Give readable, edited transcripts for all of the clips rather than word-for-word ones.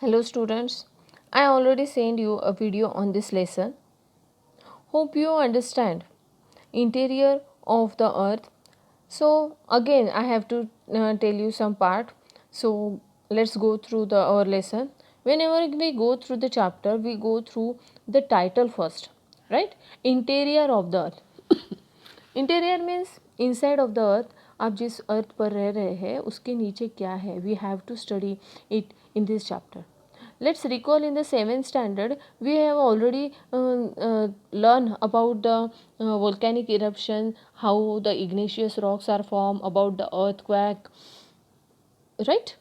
Hello students, I already sent you a video on this lesson. Hope you understand interior of the earth. So again I have to tell you some part. So let's go through our lesson. Whenever we go through the chapter, we go through the title first, right? Interior of the earth. Interior means inside of the अर्थ. आप जिस अर्थ पर रह रहे हैं उसके नीचे क्या है, we have to study it in this chapter. Let's recall in the 7th standard we have already learned about the volcanic eruption, how the igneous rocks are formed, about the earthquake, right?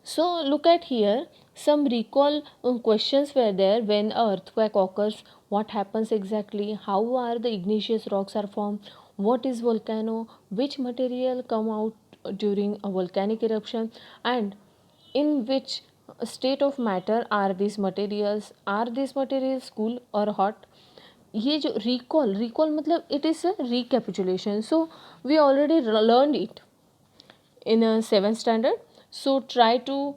So look at here, some recall questions were there. When a earthquake occurs, what happens exactly, how are the igneous rocks are formed, what is volcano, which material come out during a volcanic eruption, and in which state of matter are these materials cool or hot. ये जो recall मतलब it is a recapitulation. So we already learned it in a 7th standard. So try to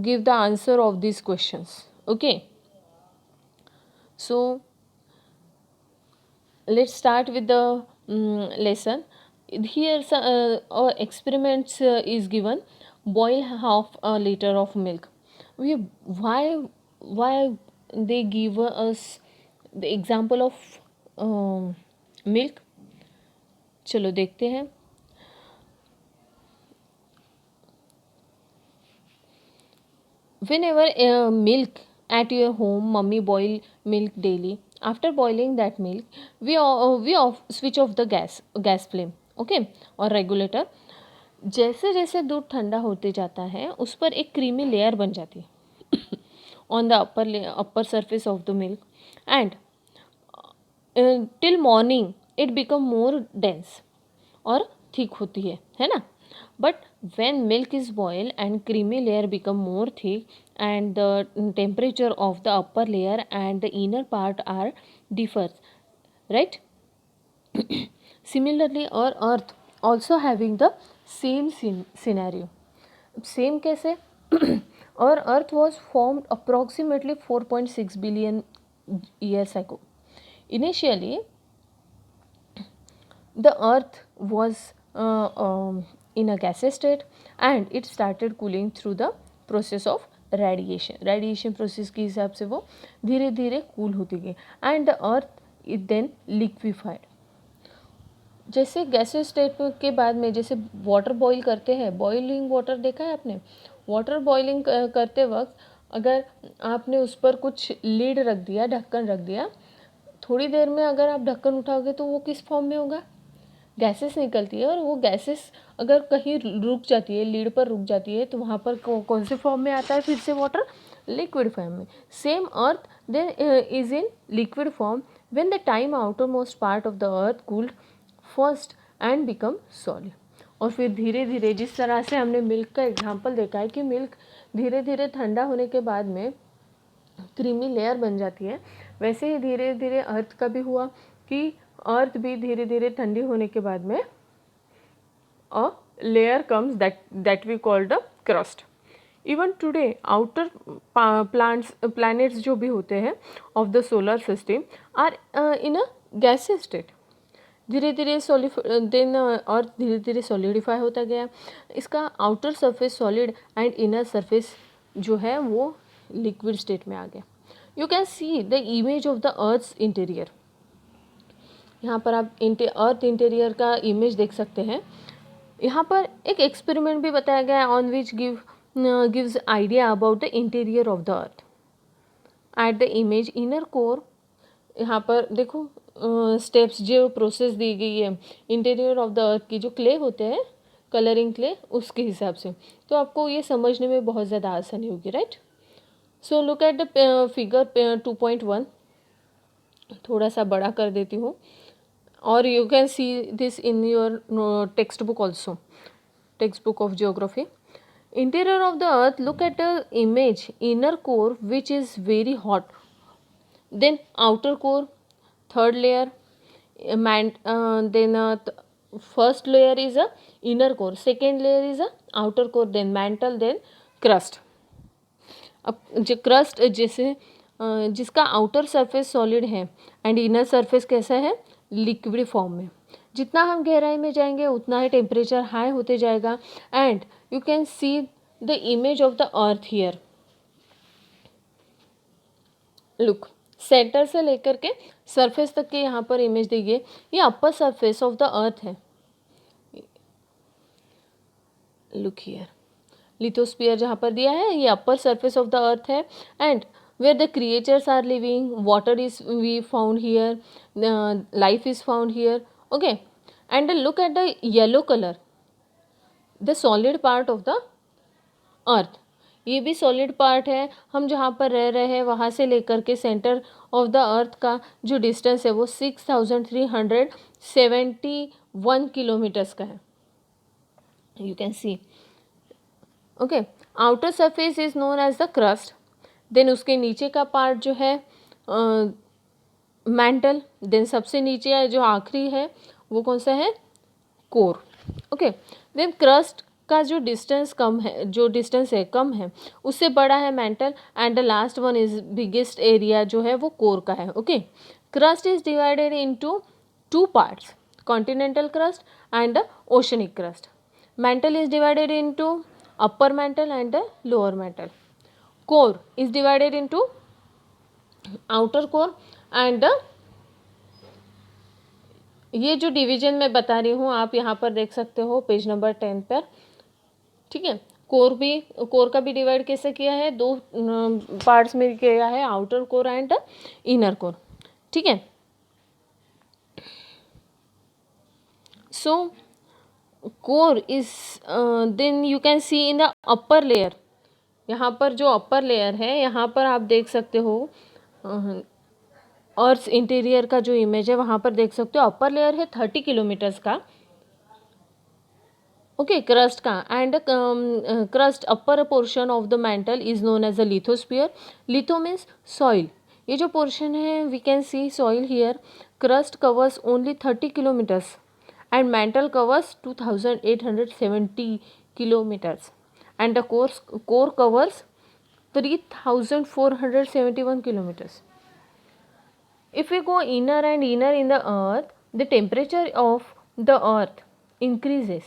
give the answer of these questions. Okay, so let's start with the lesson. Here experiments is given. Boil half a liter of milk. we why they give us the example of milk. चलो देखते हैं. Whenever milk at your home, mummy boil milk daily. After boiling that milk, we switch off the gas flame, okay, और regulator. जैसे जैसे दूध ठंडा होते जाता है उस पर एक क्रीमी लेयर बन जाती है on the upper surface of the milk, and till morning it become more dense और थिक होती है ना. But when milk is boiled and creamy layer become more thick, and the temperature of the upper layer and the inner part are differs, right? Similarly our earth also having the same scenario. Same कैसे? Our earth was formed approximately 4.6 billion years ago. Initially the earth was in a gaseous state, and it started cooling through the process of radiation process के हिसाब से वो धीरे धीरे cool होती गई, and the earth it then liquefied. जैसे gases state के बाद में जैसे वाटर बॉईल करते हैं, बॉइलिंग वाटर देखा है आपने. वाटर बॉइलिंग करते वक्त अगर आपने उस पर कुछ लीड रख दिया, ढक्कन रख दिया, थोड़ी देर में अगर आप ढक्कन उठाओगे तो वो किस फॉर्म में होगा, गैसेस निकलती है. और वो गैसेस अगर कहीं रुक जाती है, लीड पर रुक जाती है, तो वहाँ पर कौन से फॉर्म में आता है फिर से वाटर, लिक्विड फॉर्म में. Same earth then is in liquid form when the time outer most part of the earth cooled first and become solid. और फिर धीरे धीरे जिस तरह से हमने मिल्क का एग्जाम्पल देखा है कि मिल्क धीरे धीरे ठंडा होने के बाद में क्रीमी लेयर बन जाती है, वैसे ही धीरे धीरे अर्थ का भी हुआ कि अर्थ भी धीरे धीरे ठंडी होने के बाद में a layer comes that we call the crust. Even today outer planets जो भी होते हैं of the solar system are in a gaseous state. धीरे धीरे देन अर्थ धीरे धीरे सॉलिडिफाई होता गया. इसका outer surface solid and inner surface जो है वो लिक्विड स्टेट में आ गया. You can see the image of the earth's interior. यहाँ पर आप अर्थ इंटीरियर का इमेज देख सकते हैं. यहाँ पर एक एक्सपेरिमेंट भी बताया गया है on which gives idea about the interior of the earth. At the image inner core, यहाँ पर देखो स्टेप्स जो प्रोसेस दी गई है इंटीरियर ऑफ द अर्थ की, जो क्ले होते हैं कलरिंग क्ले, उसके हिसाब से, तो आपको ये समझने में बहुत ज़्यादा आसानी होगी, right. So look at the figure 2.1. थोड़ा सा बड़ा कर देती हूँ, और you can see this in your textbook also, textbook of geography. Interior of the earth, look at the image, inner core which is very hot, then outer core, third layer, then first layer is a inner core, second layer is a outer core, then mantle, then crust. अब जो crust जैसे जिसका outer surface solid है and inner surface कैसा है, liquid form में। जितना हम गहराई में जाएंगे उतना ही टेम्परेचर हाई होते जाएगा। And you can see the image of the earth here. Look, centre से लेकर के सरफेस तक के यहाँ पर इमेज देखिए, ये upper surface of the earth है। लुक हियर, लिथोस्फीयर जहाँ पर दिया है ये upper surface of the earth है। And where the creatures are living, water is we found here, life is found here. Okay, and look at the yellow color, the solid part of the earth. ये भी solid part है। हम जहाँ पर रह रहे हैं वहाँ से लेकर के सेंटर ऑफ द अर्थ का जो डिस्टेंस है वो 6371 किलोमीटर्स का है। You can see. Okay, outer surface is known as the crust. Then उसके नीचे का पार्ट जो है मैंटल। देन सबसे नीचे जो आखिरी है वो कौन सा है, कोर। ओके, देन क्रस्ट का जो डिस्टेंस कम है, जो डिस्टेंस है कम है, उससे बड़ा है mantle. And the last one is biggest area जो है वो कोर का है। Okay, crust is divided into two parts, continental crust and the oceanic crust. Mantle is divided into upper mantle and the lower mantle. core is divided into outer core and ये जो division मैं बता रही हूँ आप यहाँ पर देख सकते हो पेज नंबर 10 पर। ठीक है, कोर का भी डिवाइड कैसे किया है, दो पार्ट्स में किया है, outer core and inner core. ठीक है, so core is then you can see in the upper layer. यहाँ पर जो अपर लेयर है यहाँ पर आप देख सकते हो अर्थ इंटीरियर का जो इमेज है वहाँ पर देख सकते हो अपर लेयर है 30 किलोमीटर्स का। ओके, क्रस्ट का। And crust upper portion of the mantle is known as a lithosphere. Litho means soil. ये जो पोर्शन है we can see soil here. Crust covers only 30 kilometres and mantle covers 2870 kilometers. And the core covers 3471 kilometers. If we go inner and inner in the earth, the temperature of the earth increases.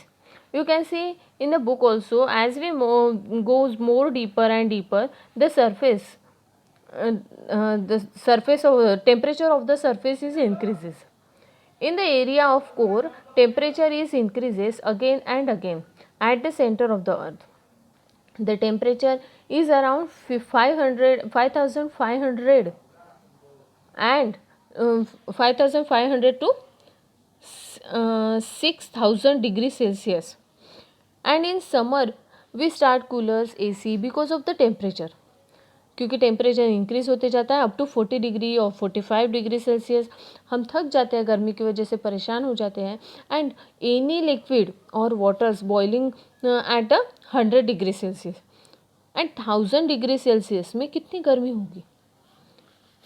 You can see in the book also, as we goes more deeper and deeper, the surface of temperature of the surface is increases. In the area of core, temperature is increases again and again at the center of the earth. The temperature is around 5500 and 5500 to 6000 degrees Celsius. And in summer we start coolers AC because of the temperature. क्योंकि temperature increase होते जाता है up to 40 degree और 45 degree Celsius. हम थक जाते हैं गर्मी की वजह से, परेशान हो जाते हैं। एंड एनी लिक्विड और waters boiling at 100 degree Celsius and 1000 degree Celsius में कितनी गर्मी होगी।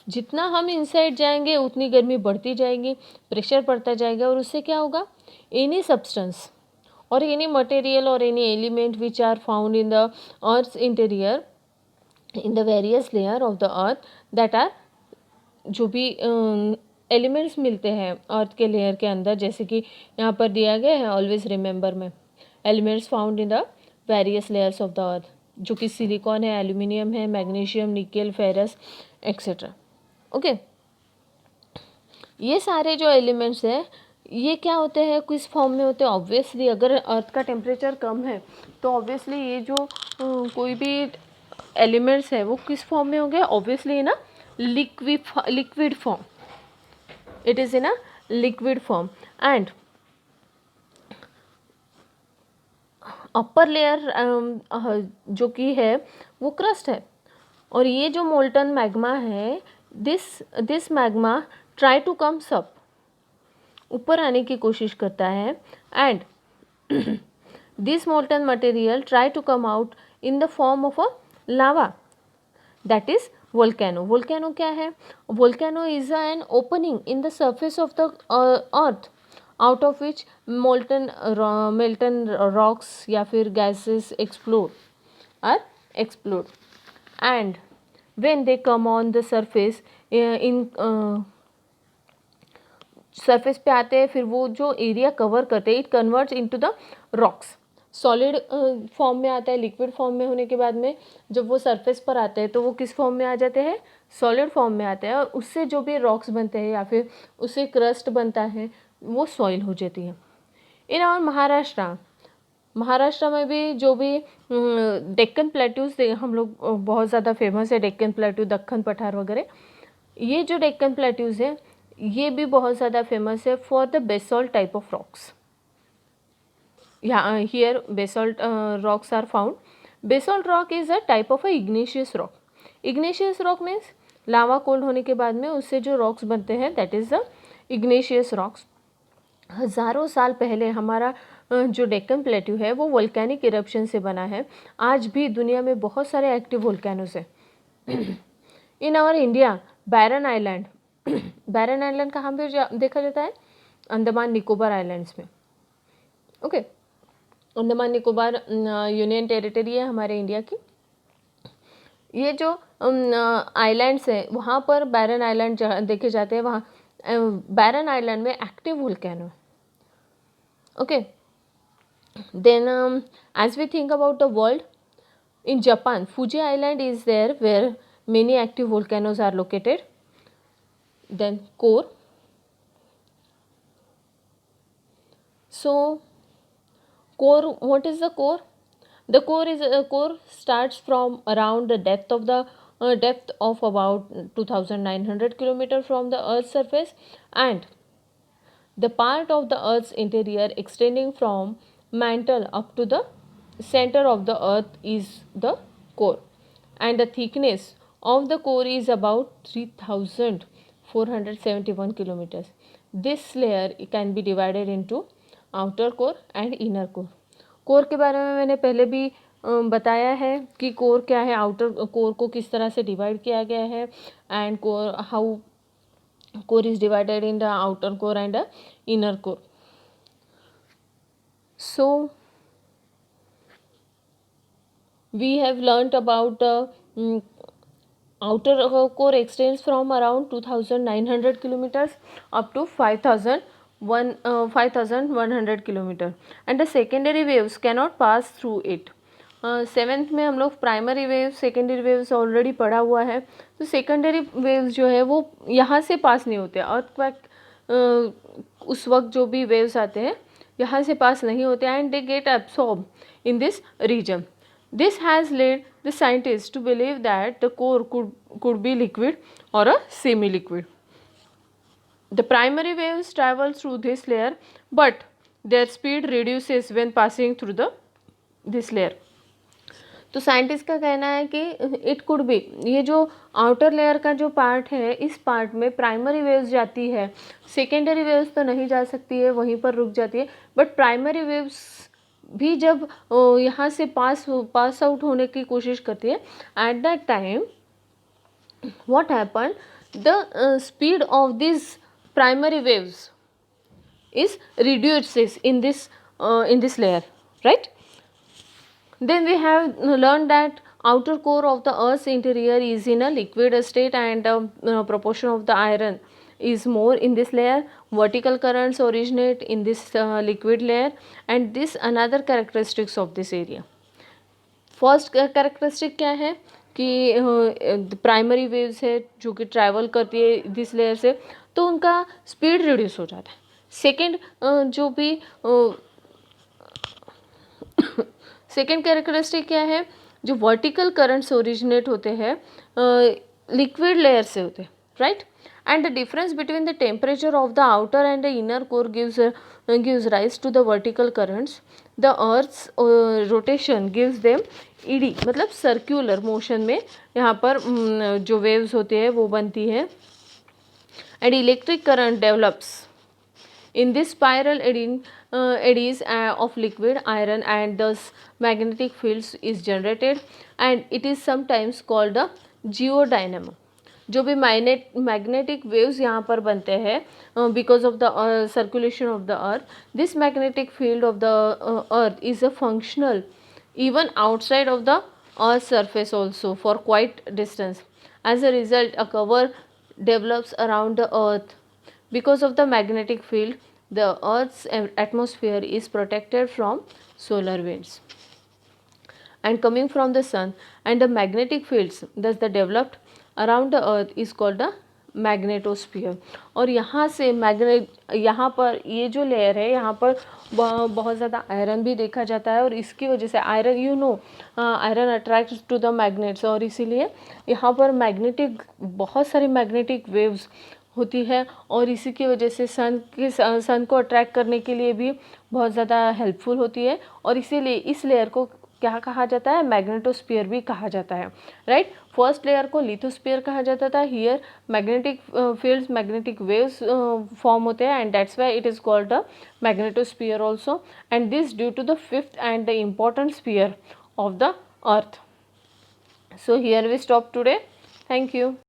जितना हम इनसाइड जाएंगे उतनी गर्मी बढ़ती जाएगी, प्रेशर बढ़ता जाएगा और उससे क्या होगा, एनी सब्सटेंस और एनी मटेरियल और any element which are found in the earth interior in the various layer of the earth that are, जो भी एलिमेंट्स मिलते हैं अर्थ के लेयर के अंदर, जैसे कि यहाँ पर दिया गया है ऑलवेज रिमेंबर में, elements found in the various layers of the अर्थ, जो कि सिलिकॉन है, एल्यूमिनियम है, magnesium, nickel, ferrous etcetera. Okay, ये सारे जो एलिमेंट्स हैं ये क्या होते हैं, किस फॉर्म में होते हैं। ऑब्वियसली अगर अर्थ का टेम्परेचर कम है तो ऑब्वियसली ये जो कोई भी एलिमेंट्स है वो किस फॉर्म में होंगे, obviously in a liquid form, it is in a liquid form. And upper layer जो कि है वो क्रस्ट है, और ये जो मोल्टन मैग्मा है this magma try to comes up, ऊपर आने की कोशिश करता है। And this molten material try to come out in the form of a lava, that is volcano. Volcano क्या है, volcano is an opening in the surface of the earth out of which Merton rocks या फिर gases explode. and when they come on the surface, in surface पे आते हैं, फिर वो जो एरिया कवर करते हैं it converts into the rocks. Solid form में आता है. लिक्विड फॉर्म में होने के बाद में जब वो सरफेस पर आते हैं तो वो किस फॉर्म में आ जाते हैं, सॉलिड फॉर्म में आते हैं, और उससे जो भी रॉक्स बनते हैं या फिर उससे क्रस्ट बनता है वो सॉइल हो जाती है. इन और महाराष्ट्र में भी जो भी डेक्कन प्लेट्यूज हम लोग बहुत ज़्यादा फेमस है, डेक्कन प्लेट्यू, दक्कन पठार वगैरह. ये जो डेक्कन प्लेट्यूज है ये भी बहुत ज़्यादा फेमस है for the basalt type of rocks. Here basalt rocks are found. Basalt rock is a type of a igneous rock. Igneous rock means lava cold होने के बाद में उससे जो रॉक्स बनते हैं that is the igneous rocks. हज़ारों साल पहले हमारा जो डेक्कन प्लेट्यू है वो वोल्केनिक इरप्शन से बना है. आज भी दुनिया में बहुत सारे एक्टिव वोल्केनोस है. In our India Barren Island, Barren Island कहाँ पे देखा जाता है, अंडमान निकोबार आइलैंड्स में. Okay, Andaman Nicobar union territory है हमारे इंडिया की. ये जो आइलैंड्स हैं वहाँ पर बैरन आइलैंड देखे जाते हैं. वहाँ बैरन आइलैंड में active volcano. Okay, then as we think about the world, in Japan Fuji Island is there where many active volcanoes are located. Then core. So core, what is the core? The core starts from around the depth of about 2900 km from the earth's surface, and the part of the earth's interior extending from mantle up to the center of the earth is the core, and the thickness of the core is about 3471 kilometers. This layer can be divided into outer core and inner core. Core के बारे में मैंने पहले भी बताया है कि core क्या है, आउटर कोर को किस तरह से डिवाइड किया गया है, and core how core is divided in the outer core and the inner core. So we have learnt about the outer core extends from around 2900 kilometers up to 5100 kilometer, and the secondary waves cannot pass through it. Seventh में हम लोग primary waves, secondary waves already पढ़ा हुआ है. तो secondary waves जो है वो यहाँ से पास नहीं होते. अर्थक्वेक उस वक्त जो भी वेव्स आते हैं यहाँ से पास नहीं होते, and they get absorb in this region. This has led the scientist to believe that the core could be liquid or a semi-liquid. The primary waves travel through this layer, but their speed reduces when passing through this layer. तो scientist का कहना है कि it could be, ये जो outer layer का जो part है इस पार्ट में प्राइमरी वेव्स जाती है. सेकेंडरी वेव्स तो नहीं जा सकती है, वहीं पर रुक जाती है, बट प्राइमरी वेव्स भी जब यहाँ से पास आउट होने की कोशिश करती है, at that time what happened, the speed of these primary waves is reduces in this layer, right? Then we have learned that outer core of the earth's interior is in a liquid state, and proportion of the iron is more in this layer. Vertical currents originate in this liquid layer, and this another characteristics of this area. First characteristic क्या है कि primary waves है जो कि travel करती है this layer से, तो उनका स्पीड रिड्यूस हो जाता है. सेकेंड जो भी सेकेंड कैरेक्टरिस्टिक क्या है, जो वर्टिकल करंट्स ओरिजिनेट होते हैं लिक्विड लेयर से होते हैं, right? And the difference between the temperature of the outer and the inner core gives rise to the vertical currents. The earth's rotation gives them ED मतलब circular motion में यहाँ पर जो वेव्स होते हैं वो बनती है, and electric current develops in this spiral eddies of liquid iron, and thus magnetic fields is generated, and it is sometimes called a geodynamo. जो भी मैग्नेटिक वेव्स यहाँ पर बनते हैं because of the circulation of the earth, this magnetic field of the earth is a functional even outside of the Earth's surface also for quite distance. As a result, a cover develops around the Earth. Because of the magnetic field, the Earth's atmosphere is protected from solar winds and coming from the sun, and the magnetic fields thus the developed around the earth is called the magnetosphere. और यहाँ से magnet, यहाँ पर ये जो layer है यहाँ पर बहुत ज़्यादा आयरन भी देखा जाता है और इसकी वजह से iron iron attract to the magnets और इसीलिए यहाँ पर मैग्नेटिक बहुत सारी मैग्नेटिक वेव्स होती है और इसी की वजह से सन को अट्रैक्ट करने के लिए भी बहुत ज़्यादा हेल्पफुल होती है और इसीलिए इस लेयर को क्या कहा जाता है, मैग्नेटोस्फीयर भी कहा जाता है. राइट, फर्स्ट लेयर को लिथोस्फीयर कहा जाता था. Here magnetic fields, magnetic waves form होते हैं and that's why it is called the magnetosphere also and this due to the fifth and the important sphere of the earth. So here we stop today. Thank you.